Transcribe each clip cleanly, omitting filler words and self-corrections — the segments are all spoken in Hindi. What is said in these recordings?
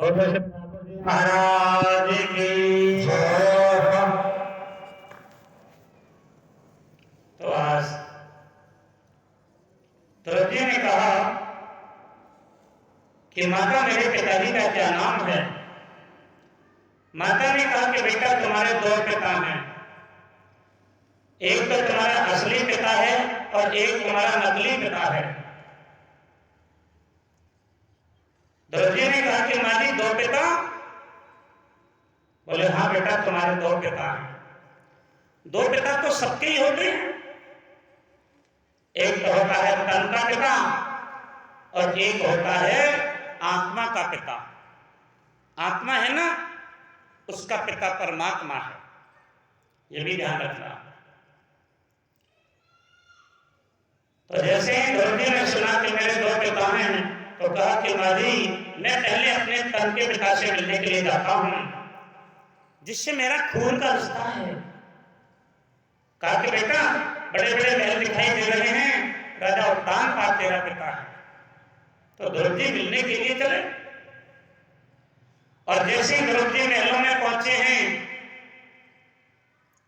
महाराज की तो आज द्रौपदी ने कहा कि माता मेरे पिताजी का क्या नाम है। माता ने कहा कि बेटा तुम्हारे दो पिता हैं, एक तो तुम्हारा असली पिता है और एक तुम्हारा नकली पिता है। द्रौपदी ने कहा कि माँ जी दो पिता? बोले हाँ बेटा तुम्हारे दो पिता हैं। दो पिता तो सबके ही होते हैं, एक तो होता है तन का पिता और एक होता है आत्मा का पिता। आत्मा है ना, उसका पिता परमात्मा है, ये भी ध्यान रखना। तो जैसे ही द्रौपदी ने सुना कि मेरे दो पिता हैं तो कहा कि माँ जी मैं पहले अपने तन के पिता से मिलने के लिए जाता हूं, जिससे मेरा खून का रिश्ता है। कहा कि बेटा बड़े बड़े महल दिखाई दे रहे हैं, राजा उत्तानपाद तेरा पिता है। तो द्रौपदी मिलने के लिए चले और जैसे ही द्रौपदी महलों में पहुंचे हैं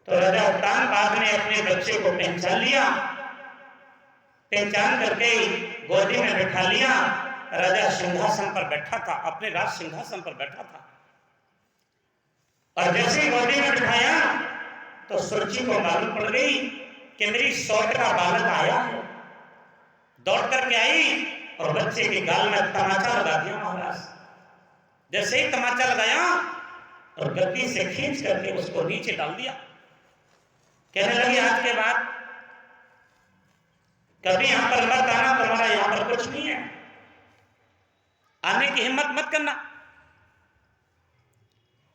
तो राजा उत्तानपाद ने अपने बच्चे को पहचान लिया। पहचान करके गोदी में बैठा लिया। राजा सिंहासन पर बैठा था, अपने राज सिंहासन पर बैठा था और जैसे ही गोदी में बिठाया तो सुरुचि को मालूम पड़ गई कि मेरी सौत का बालक आया है। दौड़ करके आई और बच्चे के गाल में तमाचा लगा दिया महाराज। जैसे ही तमाचा लगाया और गद्दी से खींच करके उसको नीचे डाल दिया। कहने लगी आज के बाद कभी यहां पर मत आना, तुम्हारा यहां पर कुछ नहीं है, आने की हिम्मत मत करना,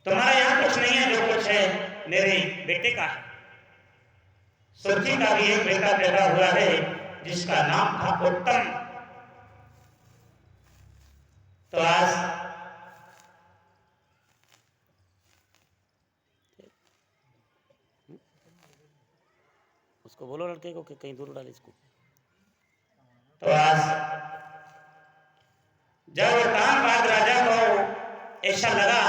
तुम्हारा यहां कुछ नहीं है, जो कुछ है मेरे बेटे का है। सुरुचि का भी एक बेटा पैदा हुआ है जिसका नाम था उत्तम। तो आज उसको बोलो लड़के को कि कहीं दूर डाले इसको। तो आज जब उत्तानपाद राजा को ऐसा लगा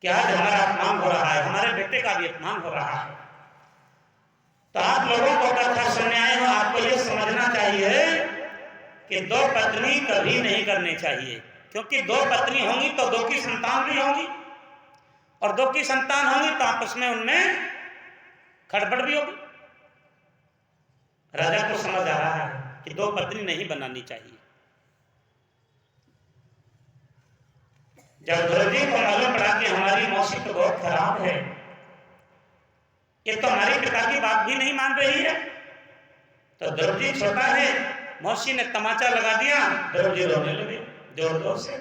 कि आज हमारा अपमान हो रहा है, हमारे बेटे का भी अपमान हो रहा है, तो आप लोगों को कथा सुनने आए हो, आपको ये समझना चाहिए कि दो पत्नी कभी नहीं करनी चाहिए, क्योंकि दो पत्नी होंगी तो दो की संतान भी होंगी और दो की संतान होंगी तो आपस में उनमें खड़बड़ भी होगी। राजा को समझ आ रहा है कि दो पत्नी नहीं बनानी चाहिए। जब द्रौपदी को मालूम पड़ा कि हमारी मौसी तो बहुत खराब है, ये तो हमारे पिता की बात भी नहीं मान रही है, तो द्रौपदी छोटा है, मौसी ने तमाचा लगा दिया। द्रौपदी रोने लगी जोर जोर से,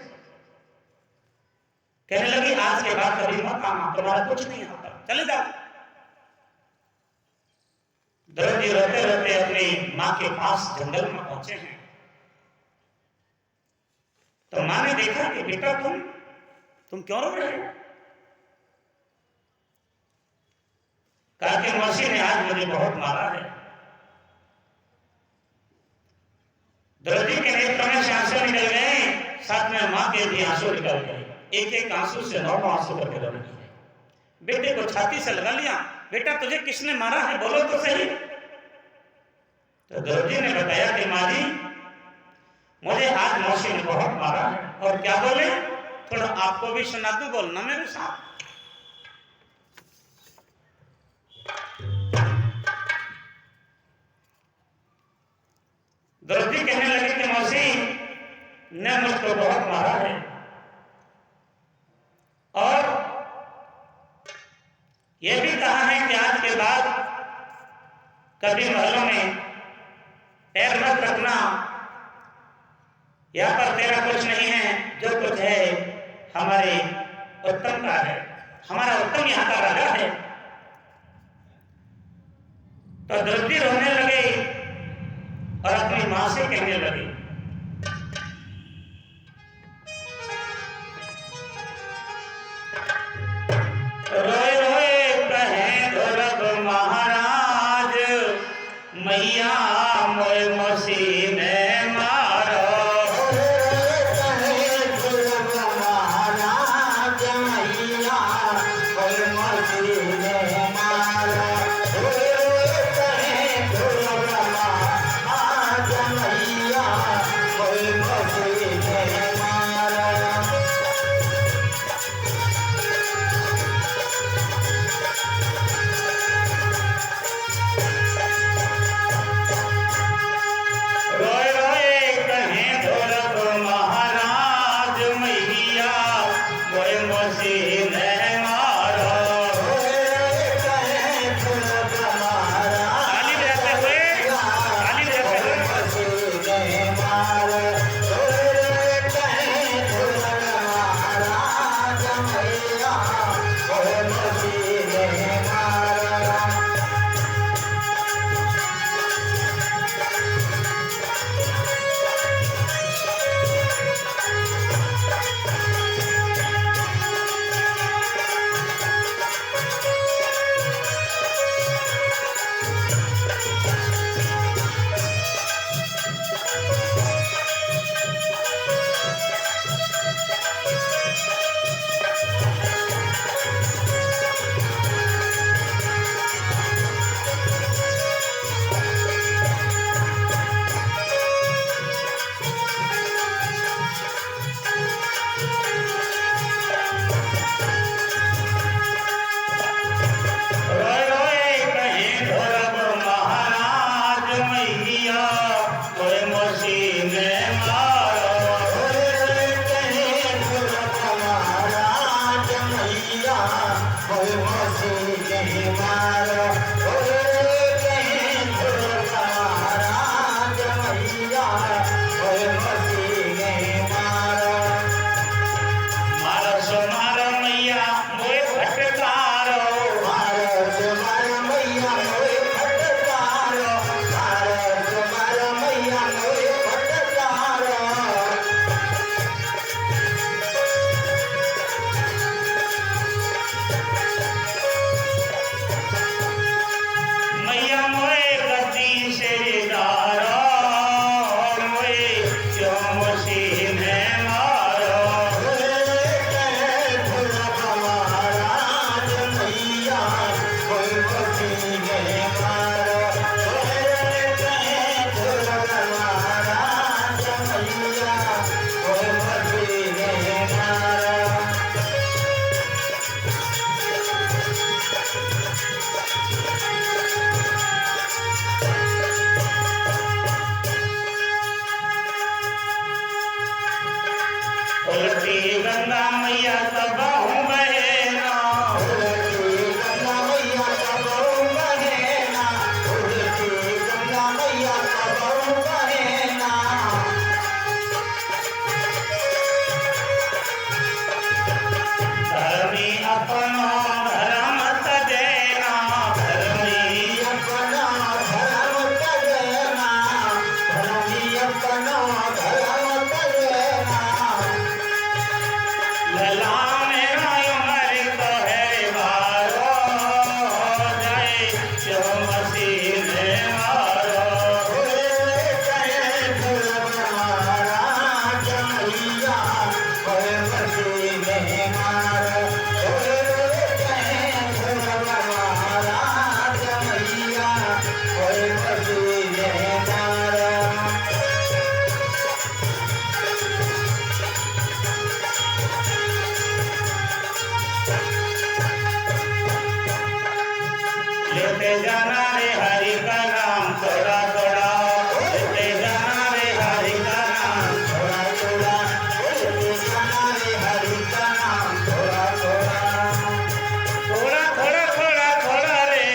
कहने लगी आज के बाद कभी मत आना, तुम्हारा कुछ नहीं होता, चले जाओ। द्रौपदी रोते रोते अपनी मां के पास जंगल में पहुंचे हैं। तो मां ने देखा कि बेटा तुम क्यों रो रहे हो? कहा कि मौसी ने आज मुझे बहुत मारा है। द्रौपदी के नेत्रों में से आंसू निकल गए, साथ में मां के भी आंसू निकल गए, एक एक आंसू से 9 आंसू करके रोने लगी। बेटे को छाती से लगा लिया, बेटा तुझे किसने मारा है, बोलो तो सही। तो द्रौपदी ने बताया कि माँ जी मुझे आज मौसी ने बहुत मारा है। और क्या बोले, थोड़ा आपको भी सुना दूं, बोलना मेरे साथ। द्रौपदी कहने लगी कि मौसी ने मुझको बहुत मारा है और यह भी कहा है कि आज के बाद कभी महलों में पैर मत रखना, यहाँ पर तेरा कुछ नहीं है, जो कुछ है हमारे उत्तम का है, हमारा उत्तम यहाँ का राजा है। तो द्रौपदी रोने लगे और अपनी मां से कहने लगी, रोए रोए कहे ढोलक महाराज, मैया मोए मौसी ने मारो। उलटी गंगा मैया तब हूँ बहेना, उलटी गंगा मैया कबहू बहेना, उलटी गंगा मैया कबहू बहेना। धर्मी अपनो धर्म तजेना, धर्मी अपना धर्म तजेना, धर्मी अपना धर्म तजेना। लला मेरा उमर को है बारो, जय शिव मसीह ने मारो। लेते जाना रे हरि का नाम थोड़ा थोड़ा, लेते जाना रे हरि का नाम थोड़ा थोड़ा हरि का नाम थोड़ा थोड़ा। थोड़ा थोड़ा थोड़ा थोड़ा रे,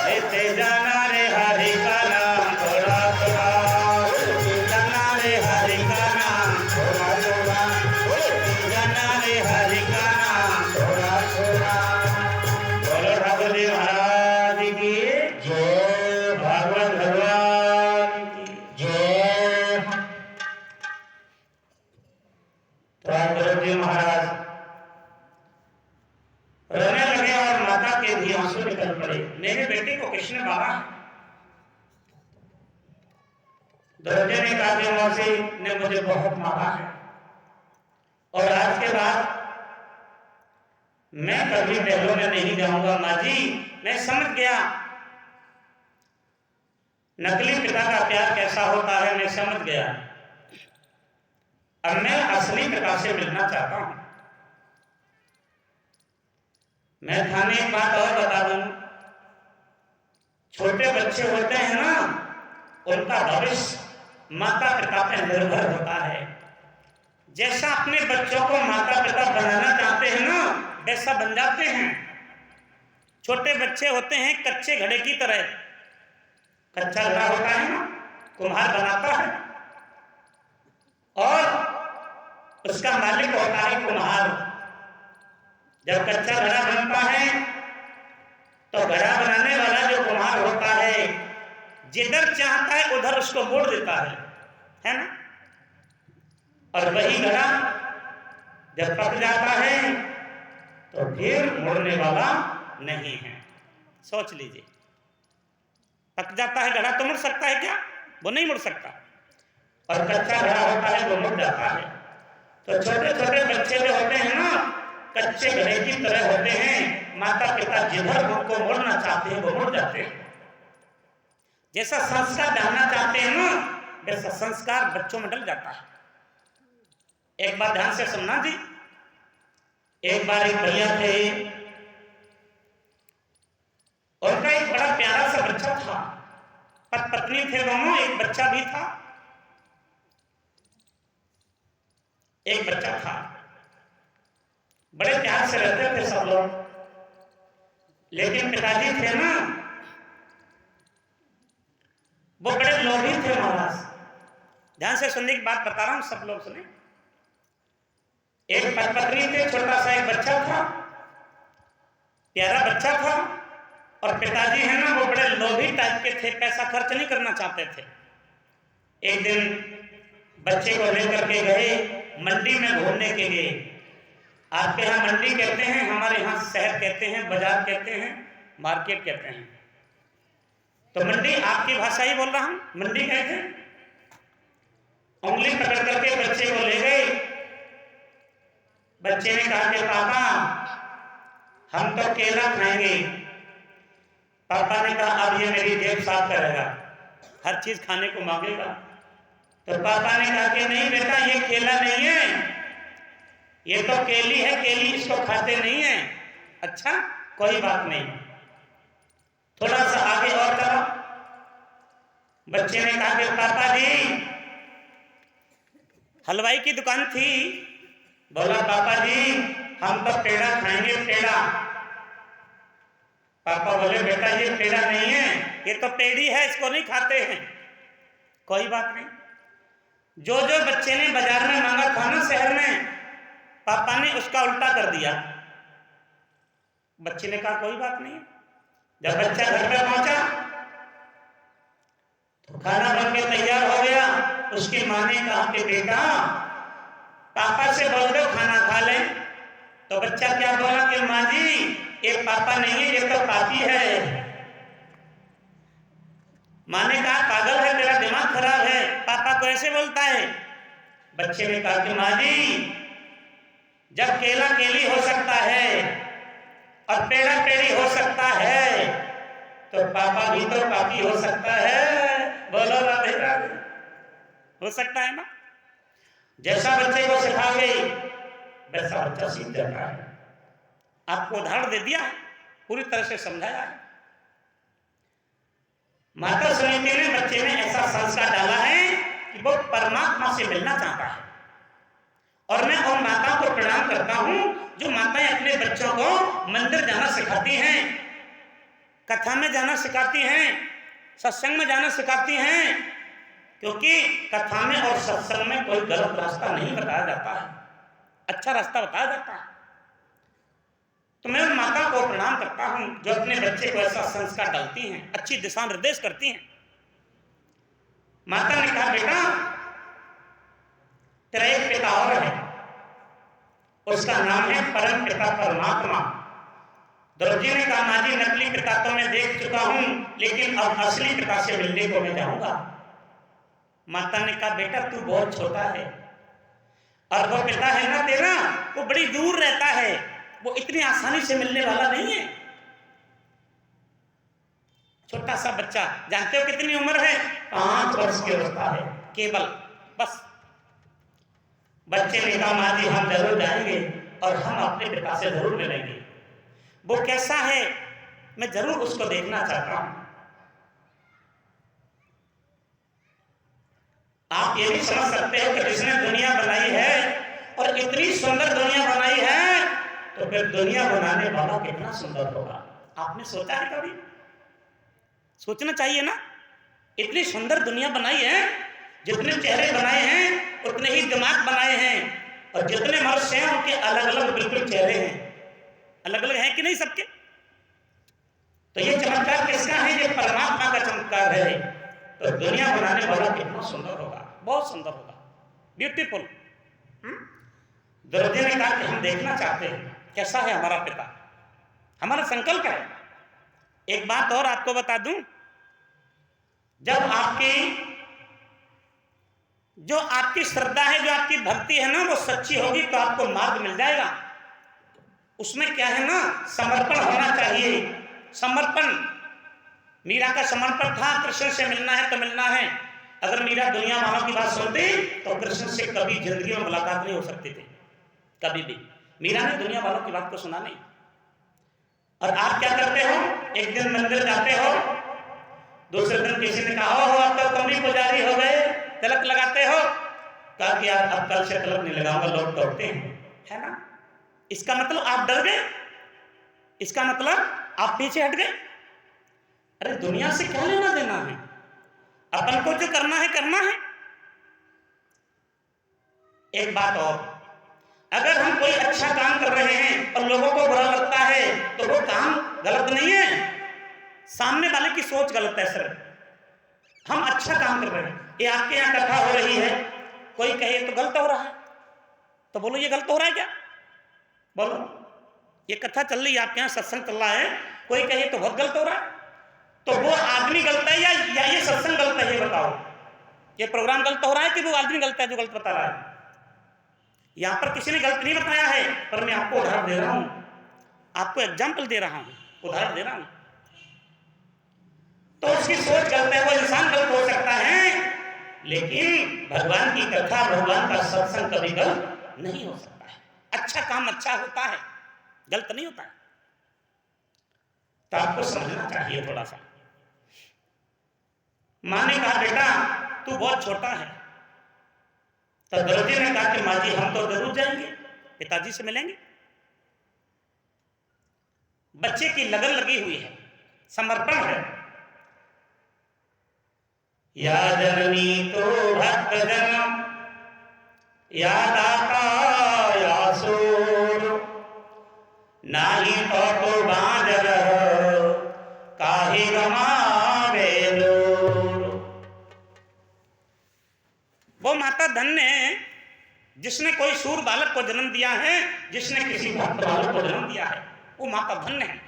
लेते जाना रे हरि का नाम थोड़ा थोड़ा, लेते जाना रे हरि का नाम थोड़ा थोड़ा जाना रे हरि का नाम। थोड़ा थोड़ा। बोलो ठाकुर जी महाराज की जय भागवत भगवान की। जय। तो गुरु जी महाराज रोने लगे और माता के भी आंसू निकल पड़े। मेरे बेटे को किसने मारा? दरोजे ने कहा कि मौसी ने मुझे बहुत मारा है और आज के बाद मैं कभी महलों में नहीं जाऊंगा। माँ जी मैं समझ गया नकली पिता का प्यार कैसा होता है, मैं समझ गया। अब मैं असली पिता से मिलना चाहता हूं। मैं थाने एक बात और बता दूं, छोटे बच्चे होते हैं ना, उनका भविष्य माता पिता पर निर्भर होता है। जैसा अपने बच्चों को माता पिता बनाना चाहते हैं ना, वैसा बन जाते हैं। छोटे बच्चे होते हैं कच्चे घड़े की तरह। कच्चा घड़ा होता है ना, कुम्हार बनाता है और उसका मालिक होता है कुम्हार। जब कच्चा घड़ा बनता है तो घड़ा बनाने वाला जो कुम्हार होता है, जिधर चाहता है उधर उसको मोड़ देता है ना। और वही घड़ा जब पक जाता है तो फिर मुड़ने वाला नहीं है। सोच लीजिए, पक जाता है घड़ा तो मुड़ सकता है क्या? वो नहीं मुड़ सकता। और कच्चा घड़ा होता है वो मुड़ जाता है। तो छोटे छोटे बच्चे जो होते हैं ना, कच्चे घड़े की तरह होते हैं। माता पिता जिधर उनको मुड़ना चाहते हैं वो मुड़ जाते हैं। जैसा संस्कार डालना चाहते हैं ना, वैसा संस्कार बच्चों में डल जाता है। एक बात ध्यान से सुनना जी। एक बार एक भैया थे, उनका एक बड़ा प्यारा सा बच्चा था। पत्नी थे दोनों, एक बच्चा भी था। एक बच्चा था, बड़े प्यार से रहते थे सब लोग। लेकिन पिताजी थे ना, वो बड़े लोभी थे महाराज। ध्यान से सुनने की बात बता रहा हूं, सब लोग सुने। एक पत्नी थे, छोटा सा एक बच्चा था, प्यारा बच्चा था। और पिताजी है ना, वो बड़े लोभी टाइप के थे, पैसा खर्च नहीं करना चाहते थे। एक दिन बच्चे को लेकर के गए मंडी में घूमने के लिए। आपके यहाँ मंडी कहते हैं, हमारे यहाँ शहर कहते हैं, बाजार कहते हैं, मार्केट कहते हैं। तो मंडी आपकी भाषा ही बोल रहा हूं, मंडी कहते हैं। उंगली पकड़ करके बच्चे को ले गए। बच्चे ने कहा कि पापा हम तो केला खाएंगे। पापा ने कहा अब ये मेरी जेब साफ करेगा, हर चीज खाने को मांगेगा। तो पापा ने कहा कि नहीं बेटा, ये केला नहीं है, ये तो केली है, केली इसको खाते नहीं है। अच्छा कोई बात नहीं, थोड़ा सा आगे और करो। बच्चे ने कहा कि पापा जी हलवाई की दुकान थी। बोला पापा जी हम तो पेड़ा खाएंगे, पेड़ा। पापा बोले बेटा ये पेड़ा नहीं है, ये तो पेड़ी है, इसको नहीं खाते हैं। कोई बात नहीं। जो जो बच्चे ने बाजार में मांगा था ना शहर में, पापा ने उसका उल्टा कर दिया। बच्चे ने कहा कोई बात नहीं। जब बच्चा घर पे पहुंचा तो खाना बन के तैयार हो गया। उसकी मां ने कहा कि बेटा पापा से बोल दो खाना खा ले। तो बच्चा क्या बोला कि माँ जी ये पापा नहीं है, ये तो पापी है। माँ ने कहा पागल है, तेरा दिमाग खराब है, पापा को ऐसे बोलता है। बच्चे ने कहा कि माँ जी जब केला केली हो सकता है और पेड़ा पेड़ी हो सकता है तो पापा भी तो पापी हो सकता है। बोलो राधे राधे। हो सकता है ना। जैसा बच्चे को सिखा गई वैसा बच्चा सीख जाता है। आपको उदाहरण दे दिया, पूरी तरह से समझाया है। माता समिति ने बच्चे में ऐसा संस्कार डाला है कि वो परमात्मा से मिलना चाहता है। और मैं उन माताओं को प्रणाम करता हूं जो माताएं अपने बच्चों को मंदिर जाना सिखाती हैं, कथा में जाना सिखाती हैं, सत्संग में जाना सिखाती हैं। क्योंकि कथा में और सत्संग में कोई गलत रास्ता नहीं बताया जाता है, अच्छा रास्ता बताया जाता है। तो मैं उन माता को प्रणाम करता हूं जो अपने बच्चे को ऐसा संस्कार डालती हैं, अच्छी दिशा निर्देश करती हैं। माता ने कहा बेटा तेरा एक पिता और है, उसका नाम है परम पिता परमात्मा। द्रौपदी ने कहा माँ जी नकली पिता तो मैं देख चुका हूं, लेकिन अब असली पिता से मिलने को मैं जाऊंगा। माता ने कहा बेटा तू बहुत छोटा है और वो पिता है ना तेरा, वो बड़ी दूर रहता है, वो इतनी आसानी से मिलने वाला नहीं है। छोटा सा बच्चा, जानते हो कितनी उम्र है? 5 वर्ष की अवस्था है केवल, बस। बच्चे ने कहा माँ जी हम जरूर जाएंगे और हम अपने पिता से जरूर मिलेंगे। वो कैसा है मैं जरूर उसको देखना चाहता हूं। आप ये भी समझ सकते हो कि जिसने दुनिया बनाई है और इतनी सुंदर दुनिया बनाई है, तो फिर दुनिया बनाने वाला कितना सुंदर होगा। आपने सोचा है कभी? सोचना चाहिए ना। इतनी सुंदर दुनिया बनाई है, जितने चेहरे बनाए हैं उतने ही दिमाग बनाए हैं, और जितने मनुष्य हैं उनके अलग अलग बिल्कुल चेहरे हैं, अलग अलग हैं कि नहीं सबके? तो ये चमत्कार किसका है? ये परमात्मा का चमत्कार है। तो दुनिया बनाने वाला कितना सुंदर होगा, बहुत सुंदर होगा, ब्यूटीफुल। द्रौपदी ने कहा कि हम देखना चाहते हैं कैसा है हमारा पिता, हमारा संकल्प है। एक बात और आपको बता दूं, जब जो आपकी श्रद्धा है, जो आपकी भक्ति है ना, वो सच्ची होगी तो आपको मार्ग मिल जाएगा। उसमें क्या है ना, समर्पण होना चाहिए। समर्पण, मीरा का समर्पण था कृष्ण से मिलना है तो मिलना है। अगर मीरा दुनिया वालों की बात सुनती तो कृष्ण से कभी जिंदगी में मुलाकात नहीं हो सकती थी, कभी भी। मीरा ने दुनिया वालों की बात को सुना नहीं। और आप क्या करते हो? एक दिन मंदिर जाते हो, दूसरे दिन किसी ने कहा हो अब तो तुम भी पुजारी हो गए, तिलक लगाते हो। कहा कि यार अब कल से तिलक नहीं लगाऊंगा, लोग डरते हैं, है ना। इसका मतलब आप डर गए, इसका मतलब आप पीछे हट गए। अरे दुनिया से क्या लेना देना है, अपन को जो करना है करना है। एक बात और, अगर हम कोई अच्छा काम कर रहे हैं और लोगों को बुरा लगता है तो वो काम गलत नहीं है, सामने वाले की सोच गलत है। सिर्फ हम अच्छा काम कर रहे हैं। ये आपके यहाँ कथा हो रही है, कोई कहे तो गलत हो रहा है, तो बोलो ये गलत हो रहा है क्या? बोलो ये कथा चल रही है आपके यहाँ, सत्संग चल रहा है, कोई कहे तो बहुत गलत हो रहा है, तो वो आदमी गलत है या ये सत्संग गलत है? ये बताओ, ये प्रोग्राम गलत हो रहा है कि वो आदमी गलत है जो गलत बता रहा है? यहां पर किसी ने गलत नहीं बताया है, पर मैं आपको उदाहरण दे रहा हूं, आपको एग्जाम्पल दे रहा हूं, उदाहरण दे रहा हूं। तो उसकी सोच गलत है, वो इंसान गलत हो सकता है, लेकिन भगवान की कथा, भगवान का सत्संग कभी गलत नहीं हो सकता है। अच्छा काम अच्छा होता है, गलत नहीं होता है। तो आपको समझना चाहिए थोड़ा सा। माँ ने कहा बेटा तू बहुत छोटा है, तो दरोजी ने कहा कि माँ जी हम तो जरूर जाएंगे, पिताजी से मिलेंगे। बच्चे की लगन लगी हुई है, समर्पण है। या जननी तो भक्त जन, या दाता या सूर, नाही तो बांझर काहे गमावे लोर। वो माता धन्य है जिसने कोई सूर बालक को जन्म दिया है, जिसने किसी भक्त बालक को जन्म दिया है, वो माता धन्य है।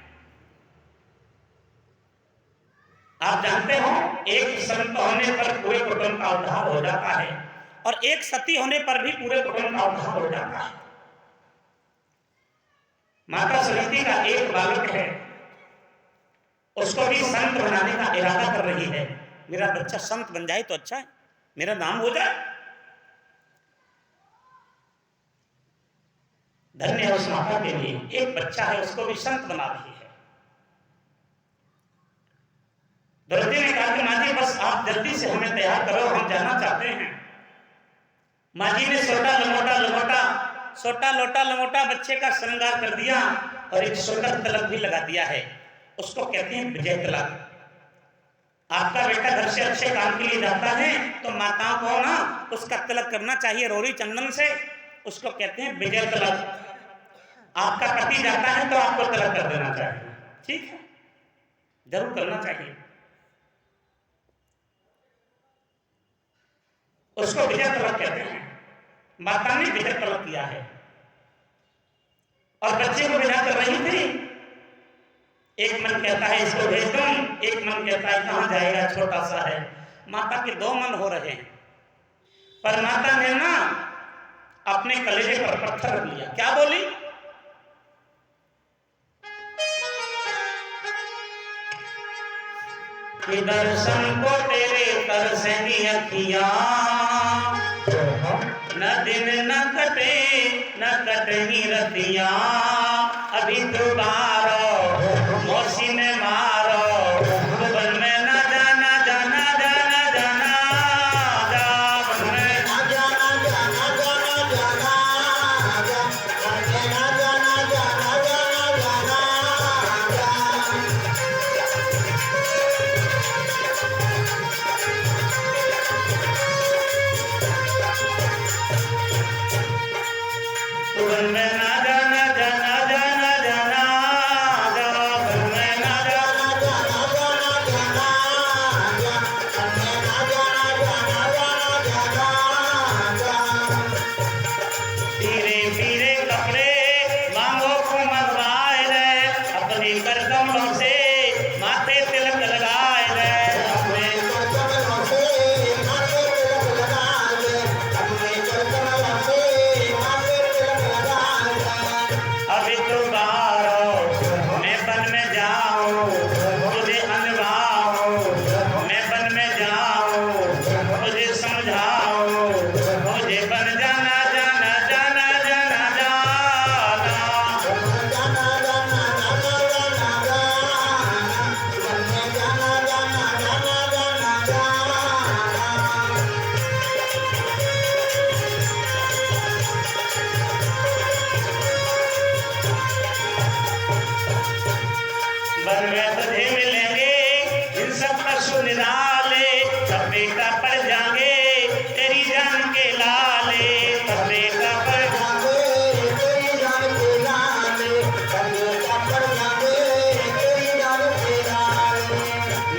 आप जानते हो एक संत होने पर पूरे कुटुंब का उद्धार हो जाता है, और एक सती होने पर भी पूरे कुटुंब का उद्धार हो जाता है। माता सवित्री का एक बालक है, उसको भी संत बनाने का इरादा कर रही है। मेरा बच्चा संत बन जाए तो अच्छा है, मेरा नाम हो जाए। धन्य है उस माता के लिए, एक बच्चा है उसको भी संत बना रही है। दरोजी ने कहा कि माँ जी बस आप जल्दी से हमें तैयार करो, हम जाना चाहते हैं। माँ जी ने सोटा लोटा लंगोटा बच्चे का श्रृंगार कर दिया और एक सुंदर तिलक भी लगा दिया है। उसको कहते हैं विजय तिलक। आपका बेटा घर से अच्छे काम के लिए जाता है तो माताओं को ना उसका तिलक करना चाहिए रोरी चंदन से, उसको कहते हैं विजय तिलक। आपका पति जाता है तो आपको तिलक कर देना चाहिए, ठीक है, जरूर करना चाहिए। उसको विजय तिलक कहते हैं। माता ने विजय तिलक किया है और बच्चे को विदा कर रही थी। एक मन कहता है इसको भेज दूं, एक मन कहता है कहां जाएगा, छोटा सा है। माता के दो मन हो रहे हैं, पर माता ने ना अपने कलेजे पर पत्थर रख लिया। क्या बोली? कि दर्शन को तेरे तरसेंगी अखियां, न दिन न कटनी रतियां, अभी दोबारा मौसी में मारो, भुवन में न जाना जाना जाना जाना जा, भुवन में न जाना जाना जाना जाना जा, भुवन में न जाना जाना जाना जाना भुवन में न जाना जाना जाना जाना जा, भुवन में न जाना जाना जाना जाना जा, भुवन में न जाना जाना जाना जाना जा। धीरे धीरे कपड़े मांगो को मंगवाए रे, अपने कर कमलों से माथे तिलक लगाए रे, अपने कर कमलों से माथे तिलक लगाए रे, अपने कर कमलों से माथे तिलक लगाए रे। अभी तो बारो मैं बन में जाऊं, तुझे अनवाऊं, मैं बन में जाऊं, तुझे समझाऊं, मुझे बन जाना जाना जाना जाना जाना, जाना जाना जाना जाना जाना, बन में जाना जाना जाना जाना जाना। वन में तुझे मिलेंगे इन सब पशु निराले, सब बेटा पड़ जाएंगे तेरी जान के लाले, सब बेटा पड़ जाएंगे तेरी जान के लाले, सब बेटा पड़ जाएंगे तेरी जान के लाले।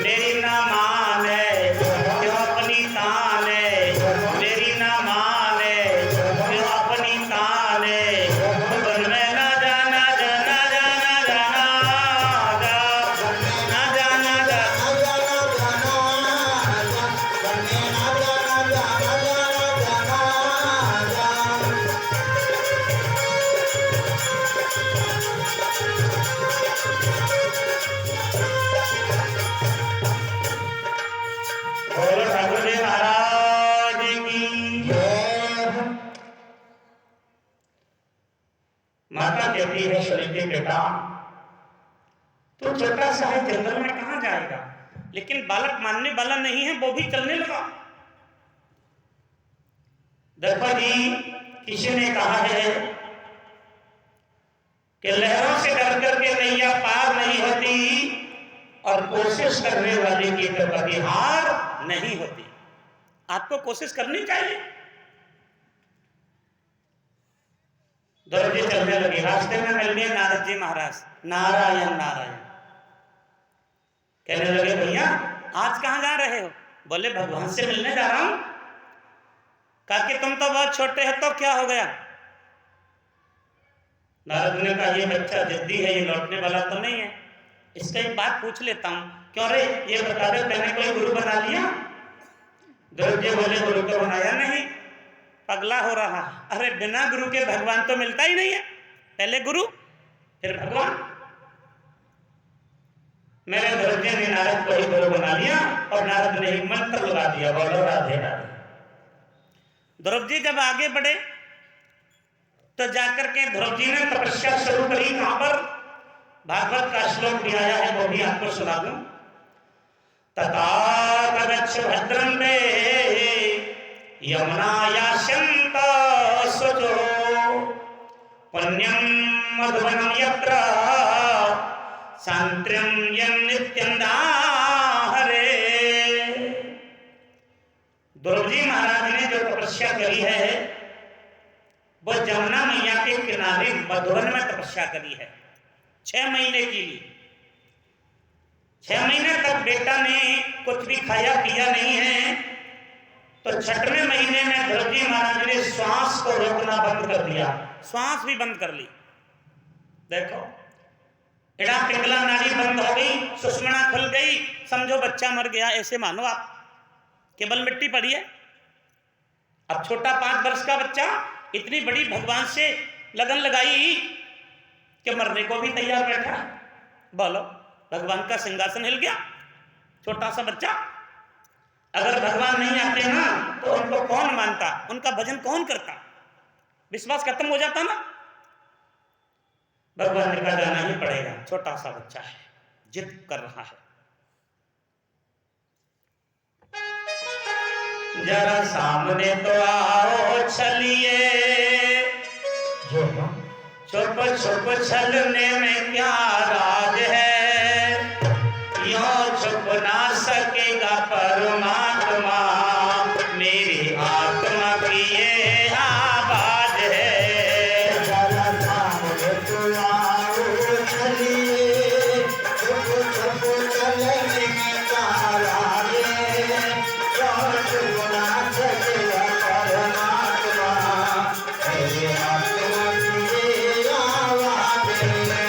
मेरी ना माने क्यों अपनी ताने, मेरी ना माने क्यों अपनी ताने, भुवन में न जाना जाना जाना जाना जा, भुवन में न जाना जाना जाना जाना जा, भुवन में न जाना जाना जाना जाना जा। बोलो ठाकुर जी महाराज की जय। माता कहती है सुनीति बेटा तू छोटा सा है, जंगल में कहां जाएगा? लेकिन बालक मानने वाला नहीं है, वो भी चलने लगा। देखो जी, किसी ने कहा है कि लहरों से डर करके नैया पार नहीं होती और कोशिश करने वाले की कभी हार नहीं होती। आपको कोशिश करनी चाहिए। ध्रुव जी चलने लगे, रास्ते में मिल गए नारद जी महाराज। नारायण नारायण। कहने लगे, भैया आज कहाँ जा रहे हो? बोले, भगवान से मिलने जा रहा हूं। कहा कि तुम तो बहुत छोटे हो, तो क्या हो गया? नारद ने कहा, ये बच्चा जिद्दी है, ये लौटने वाला तो नहीं है, इसका एक बात पूछ लेता हूं। क्यों रे, ये बता दो, मैंने कोई गुरु बना लिया? ध्रुव जी बोले, गुरु तो बनाया नहीं, पगला हो रहा। अरे बिना गुरु के भगवान तो मिलता ही नहीं है, पहले गुरु फिर भगवान। मेरे ध्रुव जी ने नारद को ही गुरु बना लिया और नारद ने ही मंत्र लगा दिया, बोलो राधे राधे। ध्रुव जी जब आगे बढ़े तो जाकर के ध्रुव जी ने तपस्या शुरू करी। कहां पर? भागवत का श्लोक भी आया है, वो भी आपको सुना दूं। तथागच्छ भद्रं ते यमुनायास्यन्त स्वचो पुण्यं मधुवनं यत्र शान्तिं यन्नित्यं हरे। ध्रुव जी महाराज ने जो तपस्या करी है वो जमुना मैया के किनारे मधुवन में तपस्या करी है 6 महीने के लिए। 6 महीने तक बेटा ने कुछ भी खाया पिया नहीं है। तो 6वें महीने में ध्रुव जी महाराज ने श्वास को रोकना बंद कर दिया, श्वास भी बंद कर ली। देखो, इड़ा पिंगला नाड़ी बंद हो गई, सुषमणा खुल गई, समझो बच्चा मर गया, ऐसे मानो आप, केवल मिट्टी पड़ी है। अब छोटा 5 वर्ष का बच्चा इतनी बड़ी भगवान से लगन लगाई कि मरने को भी तैयार बैठा। बोलो, भगवान का सिंहासन हिल गया। छोटा सा बच्चा, अगर भगवान नहीं आते ना तो उनको कौन मानता, उनका भजन कौन करता? विश्वास खत्म हो जाता ना। भगवान ने कहा जाना ही पड़ेगा, छोटा सा बच्चा है, जिद कर रहा है। जरा सामने तो आओ चलिए, छुप छुप चलने में क्या राज है, यूं छुप ना सकेगा परमात्मा, मेरी आत्मा की ये आवाज है। जरा सामने तो आओ चलिए, छुप छुप चलने में क्या राज है, यूं छुप ना सकेगा परमात्मा, मेरी आत्मा की ये आवाज है।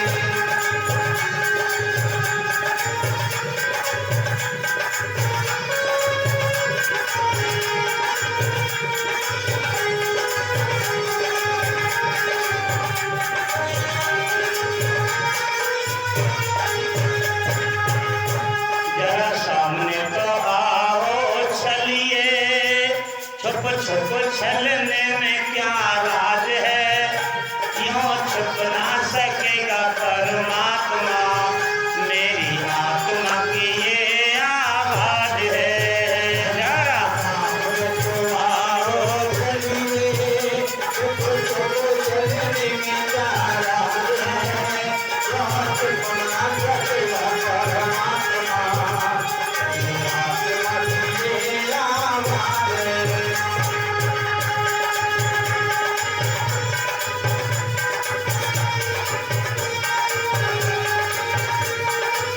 जरा सामने तो आओ चलिए, छुप छुप चलने में क्या राज